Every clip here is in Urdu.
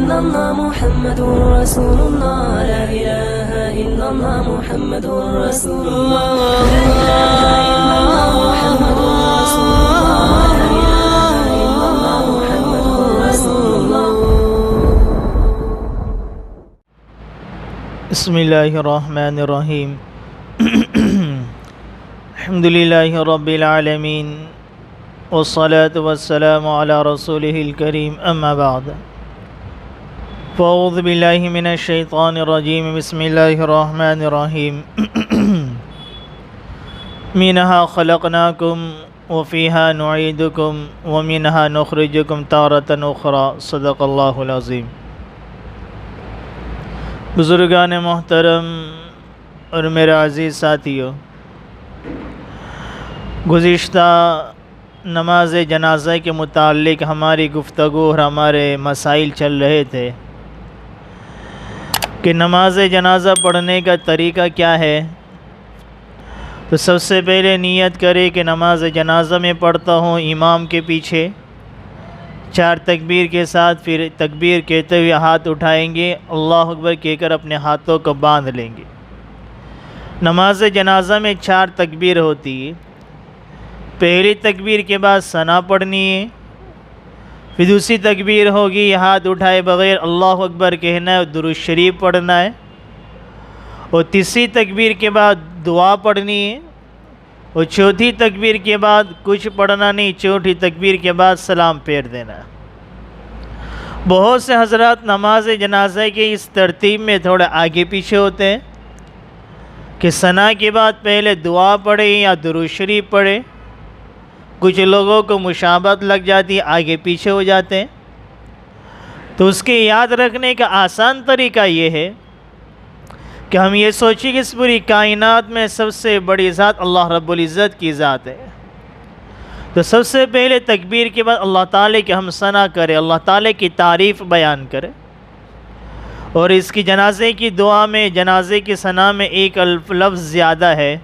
إلا الله محمد رسول الله لا إله إلا الله محمد رسول الله لا إله إلا الله محمد رسول الله لا إله إلا الله محمد رسول الله. بسم الله الرحمن الرحيم. الحمد لله رب العالمين والصلاة والسلام على رسوله الكريم أما بعد فأعوذ بالله من الشيطان الرجيم بسم الله الرحمن الرحيم. منها خلقناكم وفيها نعيدكم ومنها نخرجكم تارة أخرى صدق الله العظيم. بزرگان محترم اور میرے عزیز ساتھیوں، گزشتہ نماز جنازہ کے متعلق ہماری گفتگو اور ہمارے مسائل چل رہے تھے کہ نماز جنازہ پڑھنے کا طریقہ کیا ہے. تو سب سے پہلے نیت کرے کہ نماز جنازہ میں پڑھتا ہوں امام کے پیچھے 4 تکبیر کے ساتھ، پھر تکبیر کہتے ہوئے ہاتھ اٹھائیں گے، اللہ اکبر کہہ کر اپنے ہاتھوں کو باندھ لیں گے. نماز جنازہ میں 4 تکبیر ہوتی ہے. پہلی تکبیر کے بعد ثنا پڑھنی ہے، پھر دوسری تکبیر ہوگی ہاتھ اٹھائے بغیر اللہ اکبر کہنا ہے اور درود شریف پڑھنا ہے، اور تیسری تکبیر کے بعد دعا پڑھنی ہے، اور چوتھی تکبیر کے بعد کچھ پڑھنا نہیں، چوتھی تکبیر کے بعد سلام پھیر دینا ہے. بہت سے حضرات نماز جنازہ کے اس ترتیب میں تھوڑے آگے پیچھے ہوتے ہیں کہ ثنا کے بعد پہلے دعا پڑھے یا درود شریف پڑھے. کچھ لوگوں کو مشابہت لگ جاتی ہے، آگے پیچھے ہو جاتے ہیں. تو اس کے یاد رکھنے کا آسان طریقہ یہ ہے کہ ہم یہ سوچیں کہ اس پوری کائنات میں سب سے بڑی ذات اللہ رب العزت کی ذات ہے. تو سب سے پہلے تکبیر کے بعد اللہ تعالیٰ کی ہم ثنا کریں، اللہ تعالیٰ کی تعریف بیان کریں. اور اس کی جنازے کی دعا میں، جنازے کی ثنا میں ایک لفظ زیادہ ہے،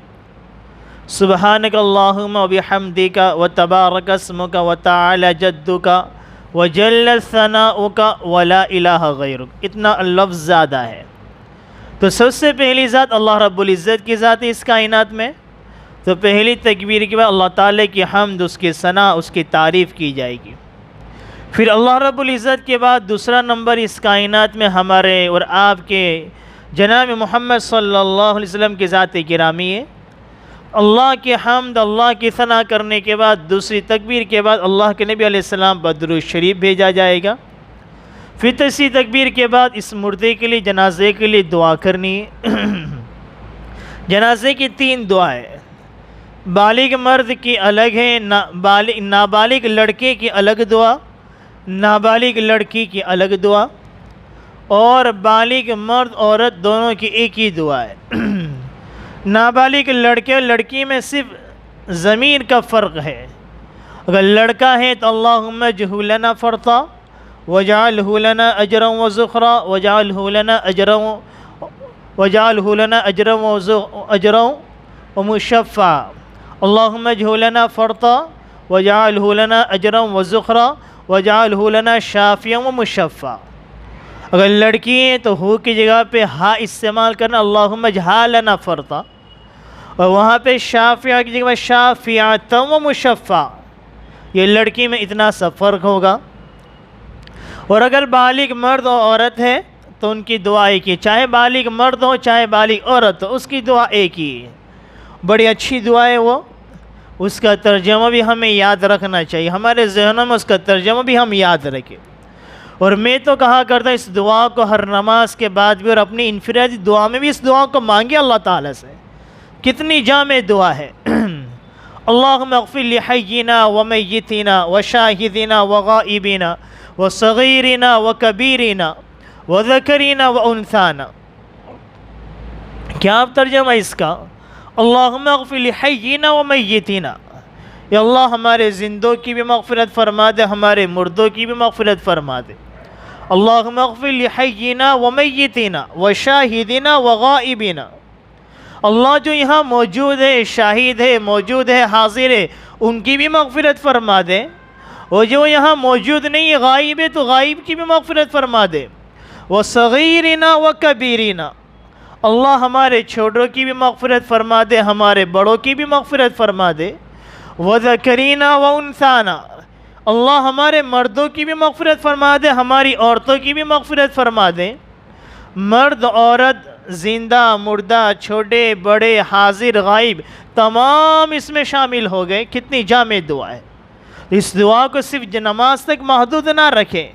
سبحانک اللہم و بحمدک و تبارک اسمک و تعالی جدک و جل ثناؤک و لا الہ غیرک. اتنا لفظ زیادہ ہے. تو سب سے پہلی ذات اللہ رب العزت کی ذات ہے اس کائنات میں. تو پہلی تکبیر کے بعد اللہ تعالیٰ کی حمد، اس کی ثنا، اس کی تعریف کی جائے گی. پھر اللہ رب العزت کے بعد دوسرا نمبر اس کائنات میں ہمارے اور آپ کے جناب محمد صلی اللہ علیہ وسلم کی ذات گرامی ہے. اللہ کی حمد، اللہ کی ثنا کرنے کے بعد دوسری تکبیر کے بعد اللہ کے نبی علیہ السلام پر درود شریف بھیجا جائے گا. پھر تیسری تکبیر کے بعد اس مردے کے لیے، جنازے کے لیے دعا کرنی ہے. جنازے کی 3 دعائیں، بالغ مرد کی الگ ہے، نابالغ لڑکے کی الگ دعا، نابالغ لڑکی کی الگ دعا، اور بالغ مرد عورت دونوں کی ایک ہی دعا ہے. نابالغ لڑکے اور لڑکی میں صرف ضمیر کا فرق ہے. اگر لڑکا ہے تو اللہم اجعلہ لنا فرطا وجعلہ لنا اجرا وذخرا وجعلہ لنا اجرا ومشفعا. اللہم اجعلہ لنا فرطا وجعلہ لنا اجرا وذخرا وجعلہ لنا شافعا ومشفعا. اگر لڑکی ہے تو ہو کی جگہ پہ ہا استعمال کرنا، اللہم اجعلہ لنا فرطا، اور وہاں پہ شافعہ کی جگہ شافعا ومشفعا. یہ لڑکی میں اتنا سا فرق ہوگا. اور اگر بالغ مرد اور عورت ہے تو ان کی دعا ایک ہی، چاہے بالغ مرد ہو چاہے بالغ عورت ہو، اس کی دعا ایک ہی ہے. بڑی اچھی دعا ہے وہ. اس کا ترجمہ بھی ہمیں یاد رکھنا چاہیے، ہمارے ذہنوں میں اس کا ترجمہ بھی ہم یاد رکھیں. اور میں تو کہا کرتا اس دعا کو ہر نماز کے بعد بھی، اور اپنی انفرادی دعا میں بھی اس دعا کو مانگے اللہ تعالیٰ سے. کتنی جامع دعا ہے. اللہم اغفر لحینا ومیتنا وشاہدنا وغائبنا وصغیرنا وکبیرنا وذکرنا وانثانا. کیا آپ ترجمہ اس کا؟ اللہم اغفر لحینا ومیتنا، یا اللہ ہمارے زندوں کی بھی مغفرت فرما دے، ہمارے مردوں کی بھی مغفرت فرما دے. اللہم اغفر لحینا ومیتنا وشاہدنا وغائبنا. اللہ جو یہاں موجود ہے، شاہد ہے، موجود ہے، حاضر ہے، ان کی بھی مغفرت فرما دے، اور جو یہاں موجود نہیں ہے، غائب ہے، تو غائب کی بھی مغفرت فرما دے. وصغیرنا وکبیرنا، اللہ ہمارے چھوٹوں کی بھی مغفرت فرما دے، ہمارے بڑوں کی بھی مغفرت فرما دے، وذکرینا وانثانا، اللہ ہمارے مردوں کی بھی مغفرت فرما دے، ہماری عورتوں کی بھی مغفرت فرما دے، مرد عورت زندہ مردہ چھوٹے بڑے حاضر غائب تمام اس میں شامل ہو گئے۔ کتنی جامع دعا ہے۔ اس دعا کو صرف نماز تک محدود نہ رکھیں،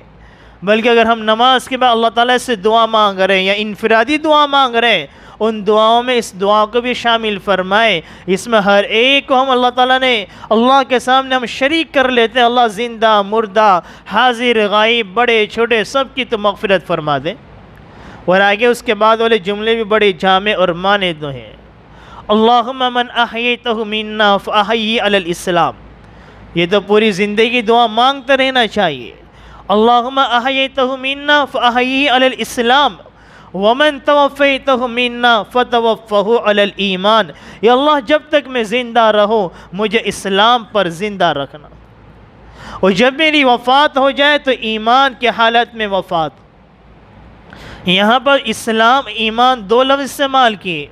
بلکہ اگر ہم نماز کے بعد اللہ تعالیٰ سے دعا مانگ رہے ہیں یا انفرادی دعا مانگ رہے ہیں، ان دعاؤں میں اس دعا کو بھی شامل فرمائے۔ اس میں ہر ایک کو ہم اللہ تعالیٰ نے اللہ کے سامنے ہم شریک کر لیتے ہیں، اللہ زندہ مردہ حاضر غائب بڑے چھوٹے سب کی تو مغفرت فرما دے۔ اور آگے اس کے بعد والے جملے بھی بڑے جامع اور ماند ہیں۔ اللہم من احییتہ منا فاحیی علی الاسلام، یہ تو پوری زندگی دعا مانگتے رہنا چاہیے۔ اللہم احییتہ منا فاحیی علی الاسلام ومن توفیتہ منا فتوفہ علی الایمان، یا اللہ جب تک میں زندہ رہوں مجھے اسلام پر زندہ رکھنا، اور جب میری وفات ہو جائے تو ایمان کی حالت میں وفات۔ یہاں پر اسلام ایمان دو لفظ استعمال کیے،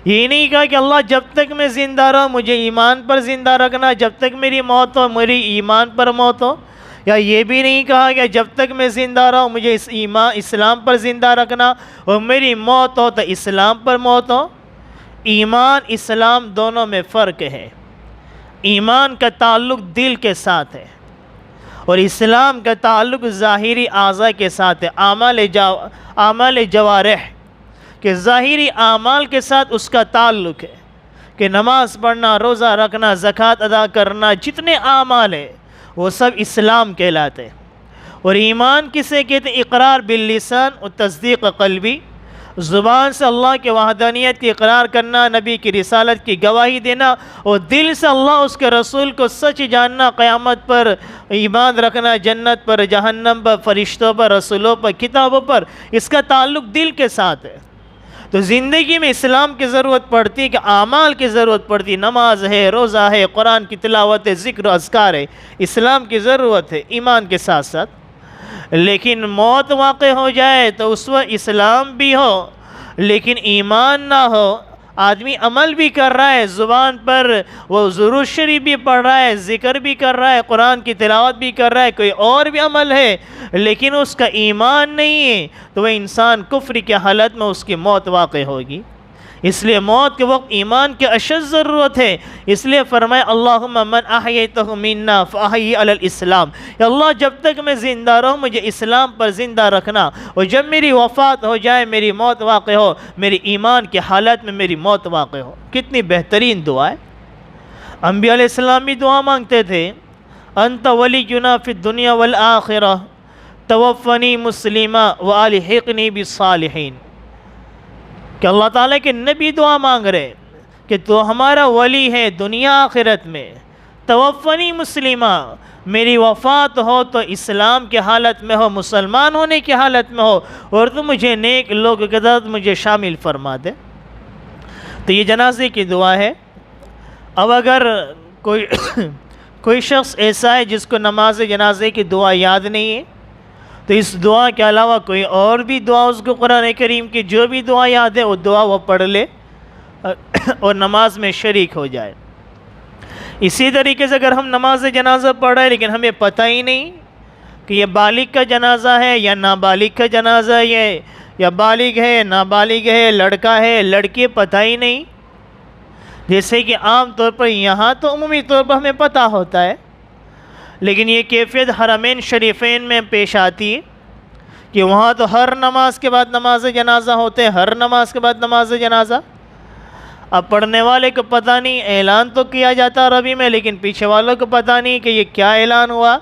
یہ نہیں کہا کہ اللہ جب تک میں زندہ رہوں مجھے ایمان پر زندہ رکھنا، جب تک میری موت ہو میری ایمان پر موت ہو، یا یہ بھی نہیں کہا کہ جب تک میں زندہ رہوں مجھے اسلام پر زندہ رکھنا اور میری موت ہو تو اسلام پر موت ہو۔ ایمان اسلام دونوں میں فرق ہے۔ ایمان کا تعلق دل کے ساتھ ہے اور اسلام کا تعلق ظاہری اعضاء کے ساتھ ہے، اعمال جوارح کہ ظاہری اعمال کے ساتھ اس کا تعلق ہے، کہ نماز پڑھنا، روزہ رکھنا، زکوٰۃ ادا کرنا، جتنے اعمال ہیں وہ سب اسلام کہلاتے ہیں۔ اور ایمان کسے کہتے ہیں؟ اقرار باللسان اور تصدیق قلبی، زبان سے اللہ کے وحدانیت کی اقرار کرنا، نبی کی رسالت کی گواہی دینا، اور دل سے اللہ اس کے رسول کو سچ جاننا، قیامت پر ایمان رکھنا، جنت پر، جہنم پر، فرشتوں پر، رسولوں پر، کتابوں پر، اس کا تعلق دل کے ساتھ ہے۔ تو زندگی میں اسلام کی ضرورت پڑتی ہے کہ اعمال کی ضرورت پڑتی ہے، نماز ہے، روزہ ہے، قرآن کی تلاوت ہے، ذکر و اذکار ہے، اسلام کی ضرورت ہے ایمان کے ساتھ ساتھ۔ لیکن موت واقع ہو جائے تو اس وقت اسلام بھی ہو لیکن ایمان نہ ہو، آدمی عمل بھی کر رہا ہے، زبان پر وہ ضرور شریف بھی پڑھ رہا ہے، ذکر بھی کر رہا ہے، قرآن کی تلاوت بھی کر رہا ہے، کوئی اور بھی عمل ہے، لیکن اس کا ایمان نہیں ہے تو وہ انسان کفر کی حالت میں اس کی موت واقع ہوگی۔ اس لیے موت کے وقت ایمان کی اشد ضرورت ہے۔ اس لیے فرمائے اللہم من احییتہ منا فاحیی علی الاسلام، یا اللہ جب تک میں زندہ رہوں مجھے اسلام پر زندہ رکھنا، اور جب میری وفات ہو جائے میری موت واقع ہو میری ایمان کی حالت میں میری موت واقع ہو۔ کتنی بہترین دعا ہے۔ انبیاء علیہ السلام بھی دعا مانگتے تھے، انت ولینا فی الدنیا والآخرہ توفنی مسلما والحقنی بالصالحین، کہ اللہ تعالیٰ کے نبی دعا مانگ رہے کہ تو ہمارا ولی ہے دنیا آخرت میں، توفنی مسلمہ، میری وفات ہو تو اسلام کی حالت میں ہو، مسلمان ہونے کی حالت میں ہو، اور تو مجھے نیک لوگ کے ساتھ مجھے شامل فرما دے۔ تو یہ جنازے کی دعا ہے۔ اب اگر کوئی شخص ایسا ہے جس کو نماز جنازے کی دعا یاد نہیں ہے تو اس دعا کے علاوہ کوئی اور بھی دعا اس کو قرآن کریم کی جو بھی دعا یاد ہے وہ دعا وہ پڑھ لے اور نماز میں شریک ہو جائے۔ اسی طریقے سے اگر ہم نماز جنازہ پڑھ رہے ہیں لیکن ہمیں پتہ ہی نہیں کہ یہ بالغ کا جنازہ ہے یا نابالغ کا جنازہ ہے، یا بالغ ہے نابالغ ہے، لڑکا ہے لڑکی، پتہ ہی نہیں، جیسے کہ عام طور پر یہاں تو عمومی طور پر ہمیں پتہ ہوتا ہے، لیکن یہ کیفیت حرمین شریفین میں پیش آتی ہے کہ وہاں تو ہر نماز کے بعد نماز جنازہ ہوتے ہیں، ہر نماز کے بعد نماز جنازہ۔ اب پڑھنے والے کو پتہ نہیں، اعلان تو کیا جاتا عربی میں لیکن پیچھے والوں کو پتہ نہیں کہ یہ کیا اعلان ہوا،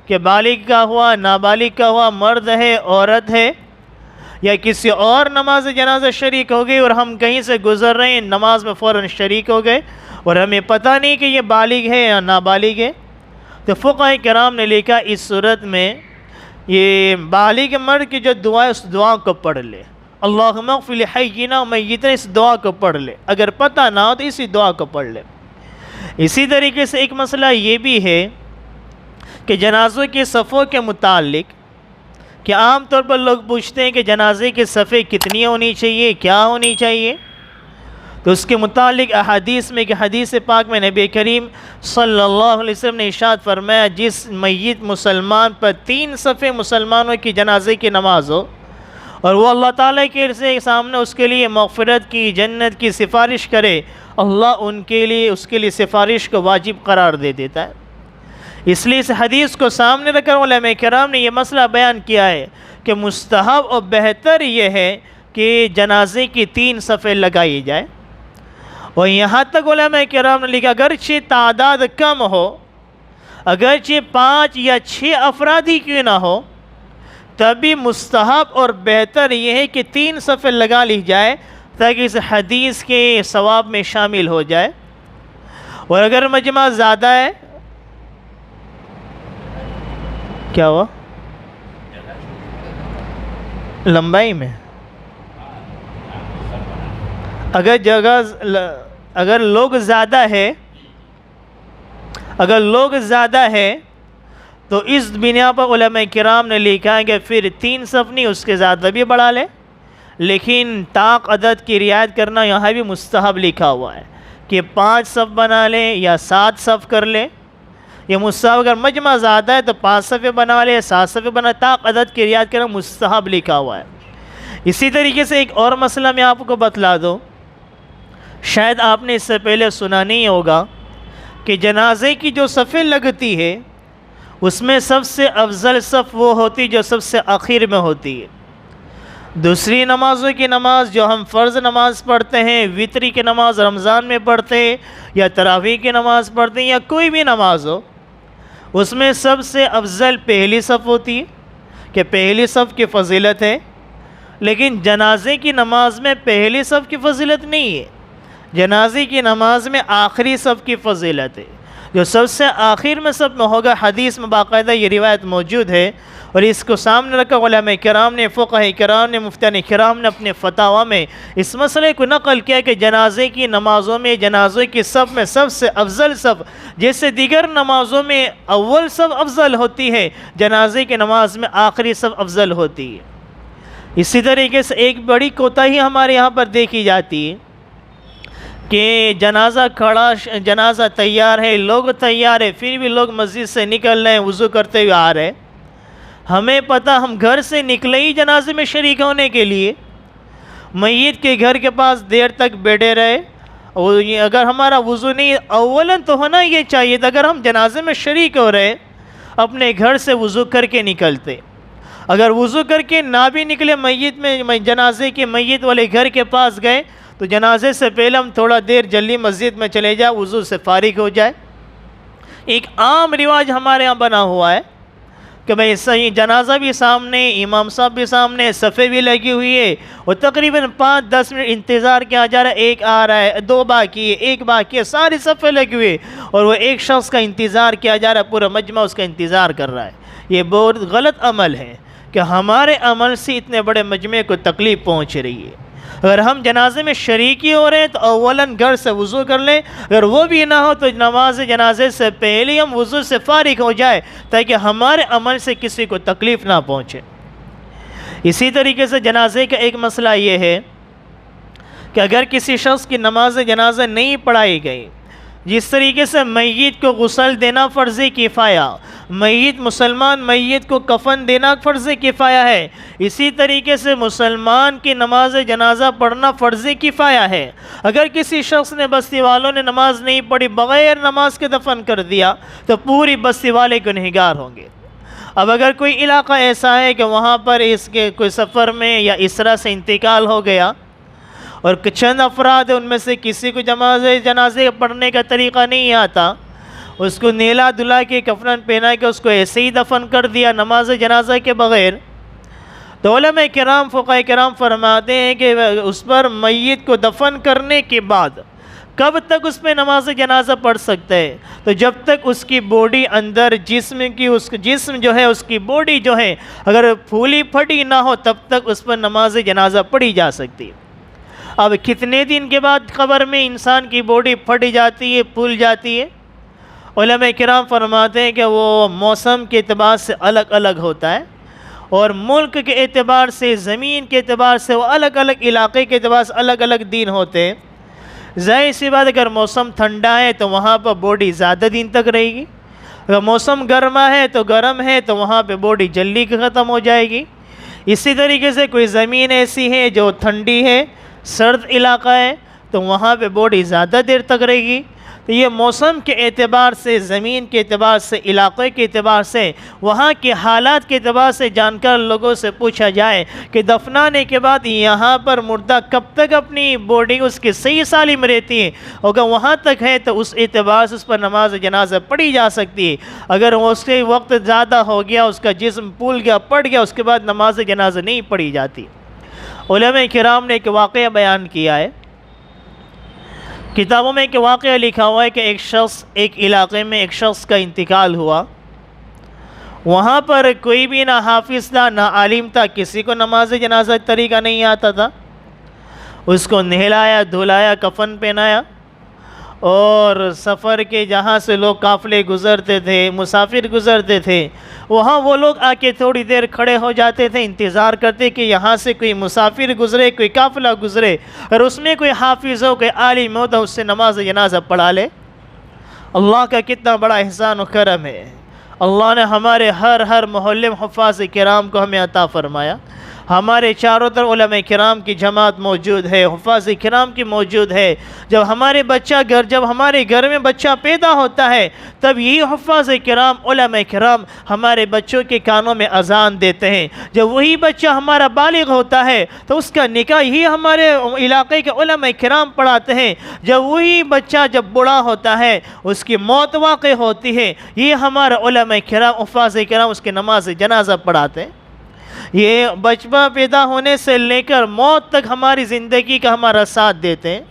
کہ بالغ کا ہوا، نابالغ کا ہوا، مرد ہے عورت ہے، یا کسی اور نماز جنازہ شریک ہو گئی اور ہم کہیں سے گزر رہے ہیں نماز میں فوراً شریک ہو گئے اور ہمیں پتہ نہیں کہ یہ بالغ ہے یا نابالغ ہے۔ تو فقہاء کرام نے لکھا اس صورت میں یہ بالغ مرد کی جو دعا ہے اس دعا کو پڑھ لے، اللہم اغفر لحینا و میتنا، اس دعا کو پڑھ لے، اگر پتہ نہ ہو تو اسی دعا کو پڑھ لے۔ اسی طریقے سے ایک مسئلہ یہ بھی ہے کہ جنازوں کی صفوں کے متعلق کہ عام طور پر لوگ پوچھتے ہیں کہ جنازے کی صفیں کتنی ہونی چاہیے، کیا ہونی چاہیے؟ تو اس کے متعلق احادیث میں کہ حدیث پاک میں نبی کریم صلی اللہ علیہ وسلم نے ارشاد فرمایا جس میت مسلمان پر 3 صفیں مسلمانوں کی جنازے کی نماز ہو اور وہ اللہ تعالیٰ کے سامنے اس کے لیے مغفرت کی، جنت کی سفارش کرے، اللہ اس کے لیے سفارش کو واجب قرار دے دیتا ہے۔ اس لیے اس حدیث کو سامنے رکھ کر علماء کرام نے یہ مسئلہ بیان کیا ہے کہ مستحب اور بہتر یہ ہے کہ جنازے کی 3 صفیں لگائی جائے، اور یہاں تک علماء کرام نے لکھا اگرچہ تعداد کم ہو، اگرچہ 5 یا 6 افراد ہی کیوں نہ ہو، تبھی مستحب اور بہتر یہ ہے کہ 3 صفیں لگا لی جائے تاکہ اس حدیث کے ثواب میں شامل ہو جائے۔ اور اگر مجمع زیادہ ہے، کیا ہوا لمبائی میں، اگر لوگ زیادہ ہے تو اس بنا پر علماء کرام نے لکھا ہے کہ پھر 3 صف نہیں، اس کے زیادہ بھی بڑھا لے، لیکن طاق عدد کی رعایت کرنا یہاں بھی مستحب لکھا ہوا ہے کہ 5 صف بنا لے یا 7 صف کر لے، یہ مستحب۔ اگر مجمع زیادہ ہے تو 5 صفیں بنا لے، 7 صفیں بنا، طاق عدد کی رعایت کرنا مستحب لکھا ہوا ہے۔ اسی طریقے سے ایک اور مسئلہ میں آپ کو بتلا دوں، شاید آپ نے اس سے پہلے سنا نہیں ہوگا کہ جنازے کی جو صفیں لگتی ہے اس میں سب سے افضل صف وہ ہوتی جو سب سے آخر میں ہوتی ہے۔ دوسری نمازوں کی نماز جو ہم فرض نماز پڑھتے ہیں، وتری کی نماز رمضان میں پڑھتے ہیں یا تراویح کی نماز پڑھتے ہیں یا کوئی بھی نماز ہو، اس میں سب سے افضل پہلی صف ہوتی ہے کہ پہلی صف کی فضیلت ہے، لیکن جنازے کی نماز میں پہلی صف کی فضیلت نہیں ہے، جنازے کی نماز میں آخری صف کی فضیلت ہے، جو سب سے آخر میں صف میں ہوگا۔ حدیث میں باقاعدہ یہ روایت موجود ہے، اور اس کو سامنے رکھا علماء کرام نے، فقہ کرام نے، مفتیان کرام نے اپنے فتاویٰ میں اس مسئلے کو نقل کیا کہ جنازے کی نمازوں میں جنازے کی صف میں سب سے افضل صف، جیسے دیگر نمازوں میں اول صف افضل ہوتی ہے، جنازے کی نماز میں آخری صف افضل ہوتی ہے۔ اسی طریقے سے ایک بڑی کوتاہی ہمارے یہاں پر دیکھی جاتی ہے کہ جنازہ کھڑا، جنازہ تیار ہے، لوگ تیار ہے، پھر بھی لوگ مسجد سے نکل رہے ہیں، وضو کرتے ہوئے آ رہے ہیں۔ ہمیں پتہ، ہم گھر سے نکلے ہی جنازے میں شریک ہونے کے لیے، میت کے گھر کے پاس دیر تک بیٹھے رہے، اور اگر ہمارا وضو نہیں، اولاً تو ہونا یہ چاہیے تھا اگر ہم جنازے میں شریک ہو رہے اپنے گھر سے وضو کر کے نکلتے۔ اگر وضو کر کے نہ بھی نکلے، میت میں جنازے کے میت والے گھر کے پاس گئے تو جنازے سے پہلے ہم تھوڑا دیر جلدی مسجد میں چلے جائیں، وضو سے فارغ ہو جائے۔ ایک عام رواج ہمارے ہاں بنا ہوا ہے کہ بھئی صحیح جنازہ بھی سامنے، امام صاحب بھی سامنے، صفیں بھی لگی ہوئی ہے، اور تقریباً 5-10 منٹ انتظار کیا جا رہا ہے، ایک آ رہا ہے، 2 باقی ہے، 1 باقی ہے، ساری صفیں لگی ہوئی ہے، اور وہ ایک شخص کا انتظار کیا جا رہا ہے، پورا مجمع اس کا انتظار کر رہا ہے۔ یہ بہت غلط عمل ہے کہ ہمارے عمل سے اتنے بڑے مجمع کو تکلیف پہنچ رہی ہے۔ اگر ہم جنازے میں شریکی ہو رہے ہیں تو اولاً گھر سے وضو کر لیں، اگر وہ بھی نہ ہو تو نماز جنازے سے پہلے ہم وضو سے فارغ ہو جائے تاکہ ہمارے عمل سے کسی کو تکلیف نہ پہنچے۔ اسی طریقے سے جنازے کا ایک مسئلہ یہ ہے کہ اگر کسی شخص کی نماز جنازہ نہیں پڑھائی گئی، جس طریقے سے میت کو غسل دینا فرض کفایہ، مسلمان میت کو کفن دینا فرض کفایہ ہے، اسی طریقے سے مسلمان کی نماز جنازہ پڑھنا فرض کفایہ ہے۔ اگر کسی شخص نے بستی والوں نے نماز نہیں پڑھی، بغیر نماز کے دفن کر دیا تو پوری بستی والے گنہگار ہوں گے۔ اب اگر کوئی علاقہ ایسا ہے کہ وہاں پر اس کے کوئی سفر میں یا اس طرح سے انتقال ہو گیا اور چند افراد ہیں، ان میں سے کسی کو جنازے پڑھنے کا طریقہ نہیں آتا، اس کو نیلا دھلا کے کفن پہنا کے اس کو ایسے ہی دفن کر دیا نماز جنازہ کے بغیر، تو علماء کرام، فقہ کرام فرماتے ہیں کہ اس پر میت کو دفن کرنے کے بعد کب تک اس پہ نماز جنازہ پڑھ سکتے ہیں؟ تو جب تک اس کی باڈی اندر جسم جو ہے، اس کی باڈی جو ہے اگر پھولی پھٹی نہ ہو تب تک اس پر نماز جنازہ پڑھی جا سکتی ہے۔ اب کتنے دن کے بعد قبر میں انسان کی باڈی پھٹ جاتی ہے، پھول جاتی ہے؟ علماء کرام فرماتے ہیں کہ وہ موسم کے اعتبار سے الگ الگ ہوتا ہے، اور ملک کے اعتبار سے، زمین کے اعتبار سے، وہ الگ الگ علاقے کے اعتبار سے الگ الگ دن ہوتے ہیں۔ ظاہر سی بات اگر موسم ٹھنڈا ہے تو وہاں پر باڈی زیادہ دن تک رہے گی، اگر موسم گرما ہے تو گرم ہے تو وہاں پہ باڈی جلدی ختم ہو جائے گی۔ اسی طریقے سے کوئی زمین ایسی ہے جو ٹھنڈی ہے، سرد علاقہ ہے، تو وہاں پہ باڈی زیادہ دیر تک رہے گی۔ تو یہ موسم کے اعتبار سے، زمین کے اعتبار سے، علاقے کے اعتبار سے، وہاں کے حالات کے اعتبار سے جانکار لوگوں سے پوچھا جائے کہ دفنانے کے بعد یہاں پر مردہ کب تک اپنی باڈی اس کی صحیح سالم رہتی ہے، اگر وہاں تک ہے تو اس اعتبار سے اس پر نماز جنازہ پڑھی جا سکتی ہے۔ اگر اس کے وقت زیادہ ہو گیا، اس کا جسم پھول گیا، پڑ گیا، اس کے بعد نماز جنازہ نہیں پڑھی جاتی۔ علماء کرام نے ایک واقعہ بیان کیا ہے، کتابوں میں ایک واقعہ لکھا ہوا ہے کہ ایک علاقے میں ایک شخص کا انتقال ہوا، وہاں پر کوئی بھی نہ حافظ تھا نہ عالم تھا، کسی کو نماز جنازہ طریقہ نہیں آتا تھا۔ اس کو نہلایا، دھلایا، کفن پہنایا، اور سفر کے جہاں سے لوگ قافلے گزرتے تھے، مسافر گزرتے تھے، وہاں وہ لوگ آ کے تھوڑی دیر کھڑے ہو جاتے تھے، انتظار کرتے کہ یہاں سے کوئی مسافر گزرے، کوئی قافلہ گزرے، اور اس میں کوئی حافظ ہو، کوئی عالم ہو تو اس سے نماز جنازہ پڑھا لے۔ اللہ کا کتنا بڑا احسان و کرم ہے، اللہ نے ہمارے ہر محلے میں حفاظ کرام کو ہمیں عطا فرمایا۔ ہمارے چاروں طرف علماء کرام کی جماعت موجود ہے، حفاظ کرام کی موجود ہے۔ جب ہمارے گھر میں بچہ پیدا ہوتا ہے تب یہی حفاظ کرام، علماء کرام ہمارے بچوں کے کانوں میں اذان دیتے ہیں۔ جب وہی بچہ ہمارا بالغ ہوتا ہے تو اس کا نکاح ہی ہمارے علاقے کے علماء کرام پڑھاتے ہیں۔ جب وہی بچہ جب بوڑھا ہوتا ہے، اس کی موت واقع ہوتی ہے، یہ ہمارا علماء کرام، حفاظ کرام اس کے نماز جنازہ پڑھاتے ہیں۔ یہ بچہ پیدا ہونے سے لے کر موت تک ہماری زندگی کا ہمارا ساتھ دیتے ہیں۔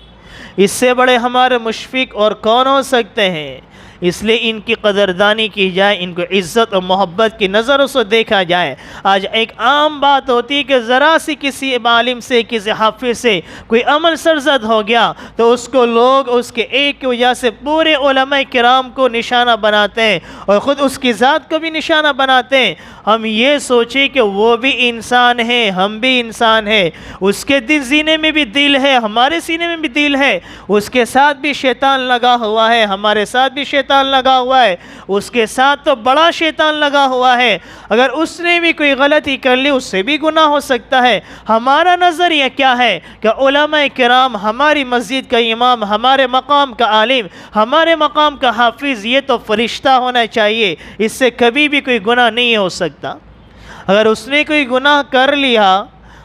اس سے بڑے ہمارے مشفق اور کون ہو سکتے ہیں؟ اس لیے ان کی قدردانی کی جائے، ان کو عزت اور محبت کی نظروں سے دیکھا جائے۔ آج ایک عام بات ہوتی ہے کہ ذرا سی کسی عالم سے، کسی حافظ سے کوئی عمل سرزد ہو گیا تو اس کو لوگ اس کے ایک کی وجہ سے پورے علماء کرام کو نشانہ بناتے ہیں اور خود اس کی ذات کو بھی نشانہ بناتے ہیں۔ ہم یہ سوچیں کہ وہ بھی انسان ہے، ہم بھی انسان ہیں، اس کے سینے میں بھی دل ہے، ہمارے سینے میں بھی دل ہے، اس کے ساتھ بھی شیطان لگا ہوا ہے، ہمارے ساتھ بھی شیطان لگا ہوا ہے، اس کے ساتھ تو بڑا شیطان لگا ہوا ہے۔ اگر اس نے بھی کوئی غلطی کر لی اس سے بھی گناہ ہو سکتا ہے۔ ہمارا نظریہ کیا ہے کہ علماء کرام، ہماری مسجد کا امام، ہمارے مقام کا عالم، ہمارے مقام کا حافظ، یہ تو فرشتہ ہونا چاہیے، اس سے کبھی بھی کوئی گناہ نہیں ہو سکتا۔ اگر اس نے کوئی گناہ کر لیا،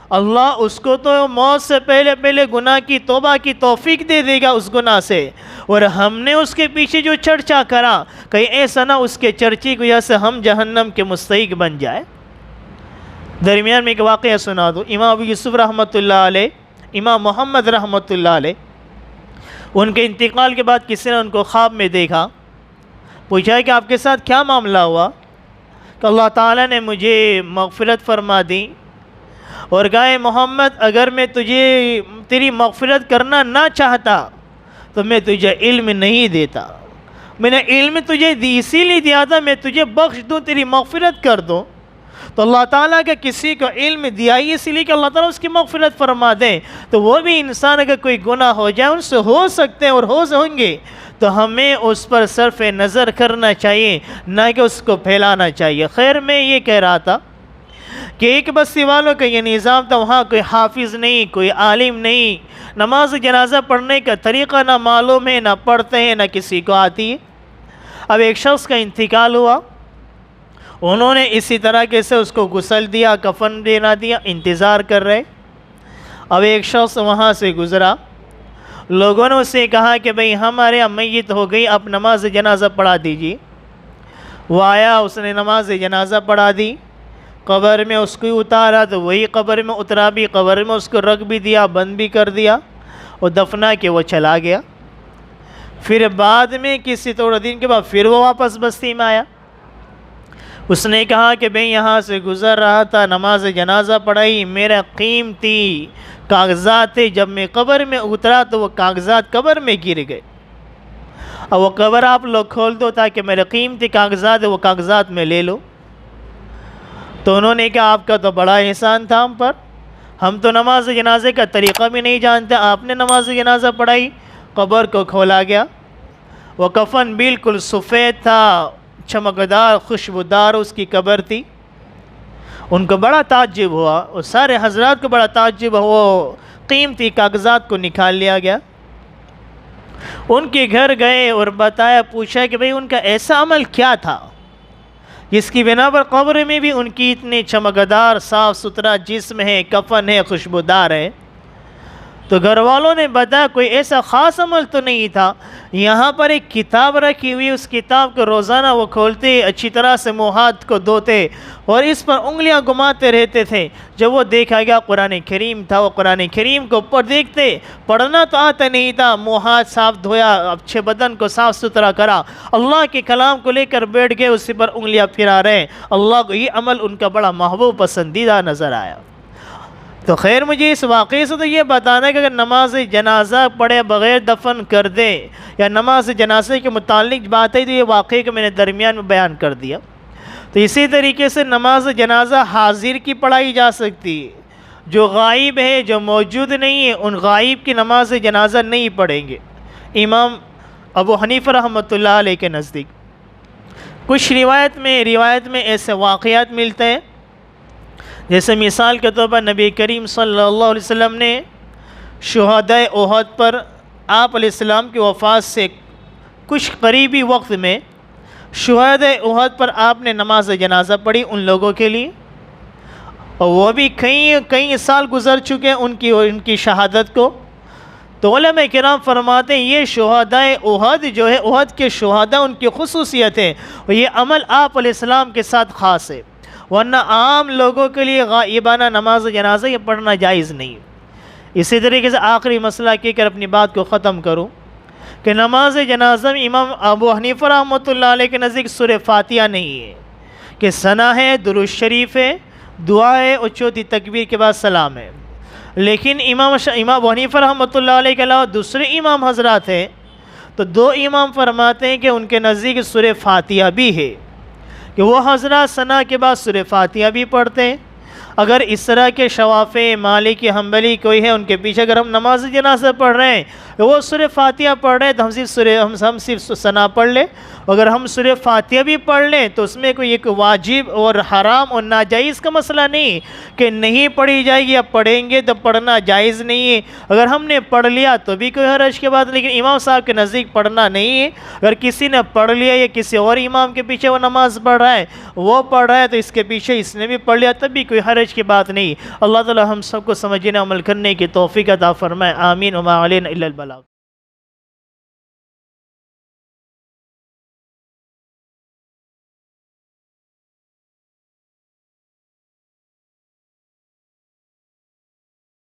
اللہ اس کو تو موت سے پہلے گناہ کی توبہ کی توفیق دے دے گا اس گناہ سے، اور ہم نے اس کے پیچھے جو چرچا کرا، کہیں ایسا نہ اس کے چرچے کی وجہ سے ہم جہنم کے مستحق بن جائے۔ درمیان میں ایک واقعہ سنا دو۔ امام ابو یوسف رحمۃ اللہ علیہ، امام محمد رحمۃ اللہ علیہ، ان کے انتقال کے بعد کسی نے ان کو خواب میں دیکھا، پوچھا کہ آپ کے ساتھ کیا معاملہ ہوا؟ کہ اللہ تعالیٰ نے مجھے مغفرت فرما دی، اور کہا محمد اگر میں تیری مغفرت کرنا نہ چاہتا تو میں تجھے علم نہیں دیتا، میں نے علم تجھے اسی لیے دیا تھا میں تجھے بخش دوں، تیری مغفرت کر دوں۔ تو اللہ تعالیٰ کا کسی کو علم دیا ہی اس لیے کہ اللہ تعالیٰ اس کی مغفرت فرما دیں۔ تو وہ بھی انسان اگر کوئی گناہ ہو جائے، ان سے ہو سکتے ہیں اور ہوں گے، تو ہمیں اس پر صرف نظر کرنا چاہیے، نہ کہ اس کو پھیلانا چاہیے۔ خیر، میں یہ کہہ رہا تھا کہ ایک بستی والوں کا یہ نظام تھا، وہاں کوئی حافظ نہیں، کوئی عالم نہیں، نماز جنازہ پڑھنے کا طریقہ نہ معلوم ہے، نہ پڑھتے ہیں، نہ کسی کو آتی ہے۔ اب ایک شخص کا انتقال ہوا، انہوں نے اسی طرح سے اس کو غسل دیا، کفن دینا دیا، انتظار کر رہے۔ اب ایک شخص وہاں سے گزرا، لوگوں نے اسے کہا کہ بھئی ہمارے یہاں میت ہو گئی، آپ نماز جنازہ پڑھا دیجیے۔ وہ آیا، اس نے نماز جنازہ پڑھا دی، قبر میں اس کو اتارا تو وہی قبر میں اترا بھی، قبر میں اس کو رکھ بھی دیا، بند بھی کر دیا، اور دفنا کے وہ چلا گیا۔ پھر بعد میں کسی تھوڑے دن کے بعد پھر وہ واپس بستی میں آیا، اس نے کہا کہ بھئی یہاں سے گزر رہا تھا، نماز جنازہ پڑھائی، میرا قیمتی کاغذات تھے، جب میں قبر میں اترا تو وہ کاغذات قبر میں گر گئے، اور وہ قبر آپ لوگ کھول دو تاکہ میرے قیمتی کاغذات وہ کاغذات میں لے لو۔ تو انہوں نے کہا آپ کا تو بڑا احسان تھا ہم پر، ہم تو نماز جنازے کا طریقہ بھی نہیں جانتے، آپ نے نماز جنازہ پڑھائی۔ قبر کو کھولا گیا، وہ کفن بالکل سفید تھا، چمکدار خوشبودار اس کی قبر تھی۔ ان کو بڑا تعجب ہوا، اور سارے حضرات کو بڑا تعجب ہوا، وہ قیمتی کاغذات کو نکال لیا گیا۔ ان کے گھر گئے اور بتایا، پوچھا کہ بھئی ان کا ایسا عمل کیا تھا جس کی بنا پر قبر میں بھی ان کی اتنی چمکدار صاف ستھرا جسم ہے، کفن ہے، خوشبودار ہے؟ تو گھر والوں نے بتایا کوئی ایسا خاص عمل تو نہیں تھا، یہاں پر ایک کتاب رکھی ہوئی، اس کتاب کو روزانہ وہ کھولتے، اچھی طرح سے منہ ہاتھ کو دھوتے اور اس پر انگلیاں گھماتے رہتے تھے۔ جب وہ دیکھا گیا قرآن کریم تھا، وہ قرآن کریم کو دیکھتے، پڑھنا تو آتا نہیں تھا، منہ ہاتھ صاف دھویا، اچھے بدن کو صاف ستھرا کرا، اللہ کے کلام کو لے کر بیٹھ گئے، اسی پر انگلیاں پھرا رہے ہیں۔ اللہ کو یہ عمل ان کا بڑا محبوب پسندیدہ نظر آیا۔ تو خیر مجھے اس واقعے سے تو یہ بتانا ہے کہ اگر نماز جنازہ پڑھے بغیر دفن کر دے یا نماز جنازے کے متعلق بات ہے، تو یہ واقعے کو میں نے درمیان میں بیان کر دیا۔ تو اسی طریقے سے نماز جنازہ حاضر کی پڑھائی جا سکتی ہے، جو غائب ہے، جو موجود نہیں ہے، ان غائب کی نماز جنازہ نہیں پڑھیں گے امام ابو حنیفہ رحمۃ اللہ علیہ کے نزدیک۔ کچھ روایت میں ایسے واقعات ملتے ہیں، جیسے مثال کے طور پر نبی کریم صلی اللہ علیہ وسلم نے شہدائے احد پر آپ علیہ السلام کی وفات سے کچھ قریبی وقت میں شہدائے احد پر آپ نے نماز جنازہ پڑھی ان لوگوں کے لیے، اور وہ بھی کئی سال گزر چکے ان کی شہادت کو۔ تو علماء کرام فرماتے ہیں یہ شہدائے احد جو ہے، احد کے شہداء، ان کی خصوصیت ہے، اور یہ عمل آپ علیہ السلام کے ساتھ خاص ہے، ورنہ عام لوگوں کے لیے غائبانہ نماز جنازہ یہ پڑھنا جائز نہیں۔ اسی طریقے سے آخری مسئلہ کہہ کر اپنی بات کو ختم کروں کہ نماز جنازہ میں امام ابو حنیفہ رحمۃ اللہ علیہ کے نزدیک سورہ فاتحہ نہیں ہے، کہ ثنا ہے، درود شریف ہے، دعا ہے، اور چوتھی تکبیر کے بعد سلام ہے۔ لیکن امام ابو حنیفہ رحمۃ اللہ علیہ کے علاوہ دوسرے امام حضرات ہیں، تو دو امام فرماتے ہیں کہ ان کے نزدیک سورہ فاتحہ بھی ہے، کہ وہ حضرات ثنا کے بعد سورہ فاتحہ بھی پڑھتے ہیں۔ اگر اس طرح کے شوافع، مالکی، حنبلی کوئی ہے، ان کے پیچھے اگر ہم نماز جنازہ پڑھ رہے ہیں، وہ سورہ فاتحہ پڑھ رہے ہیں، تو ہم صرف ثنا پڑھ لیں۔ اگر ہم سورہ فاتحہ بھی پڑھ لیں تو اس میں کوئی ایک واجب اور حرام اور ناجائز کا مسئلہ نہیں کہ نہیں پڑھی جائے گی، اب پڑھیں گے تو پڑھنا جائز نہیں ہے۔ اگر ہم نے پڑھ لیا تو بھی کوئی حرج کے بات، لیکن امام صاحب کے نزدیک پڑھنا نہیں ہے۔ اگر کسی نے پڑھ لیا یا کسی اور امام کے پیچھے وہ نماز پڑھ رہا ہے، وہ پڑھ رہا ہے، تو اس کے پیچھے اس نے بھی پڑھ لیا، تب بھی کوئی حرج کی بات نہیں۔ اللہ تعالی ہم سب کو سمجھنے عمل کرنے کی توفیق عطا فرمائے، آمین۔ وما علینا الا البلاغ۔